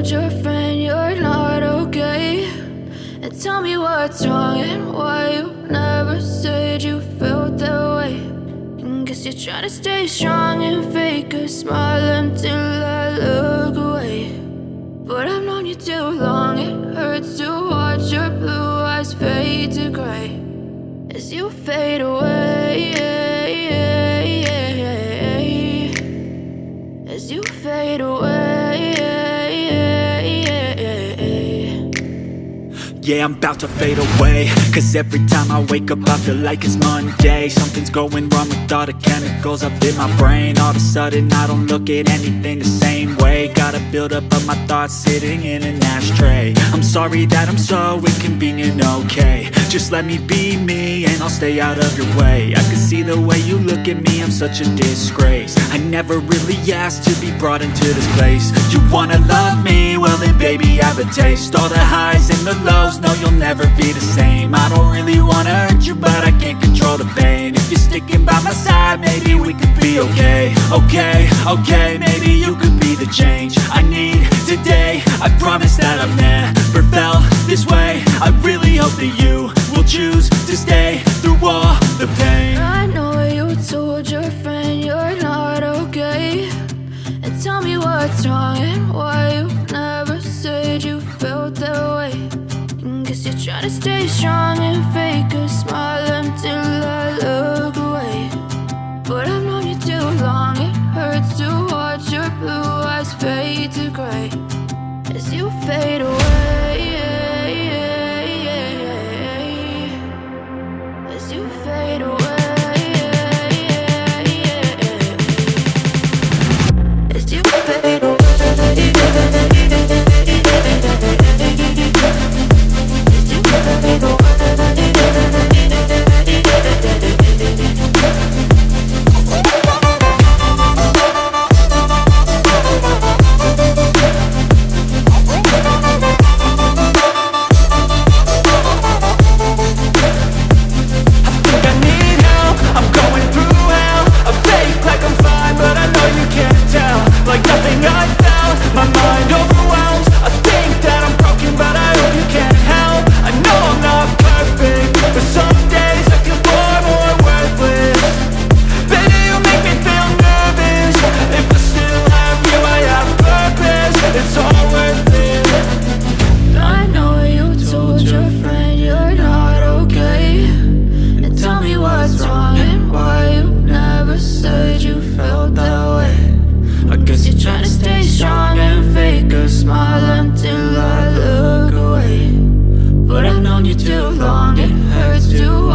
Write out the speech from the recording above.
told your friend you're not okay? And tell me what's wrong and why you never said you felt that way. And guess you're trying to stay strong and fake a smile until I look away. But I've known you too long, it hurts to watch your blue eyes fade to gray as you fade away, as you fade away. Yeah, I'm about to fade away, cause every time I wake up I feel like it's Monday. Something's going wrong with all the chemicals up in my brain. All of a sudden I don't look at anything the same way. Got a buildup of my thoughts sitting in an ashtray. I'm sorry that I'm so inconvenient, okay? Just let me be me and I'll stay out of your way. I can see the way you look at me, I'm such a disgrace. I never really asked to be brought into this place. You wanna love me? Well then baby have a taste. All the highs and the lows, no, you'll never be the same. I don't really wanna hurt you, but I can't control the pain. If you're sticking by my side, maybe we could be okay. Okay, maybe you could be the change I need today. I promise that I've never felt this way. I really hope that you will choose to stay through all the pain. I know you told your friend you're not okay. And tell me what's wrong and why you never said you felt that way. Guess you're trying to stay strong and fake a smile until I look away. But I've known you too long, it hurts to watch your blue eyes fade to gray as you fade away, as you fade away, as you fade away. Smile until I look away. But I've known you too long, it hurts to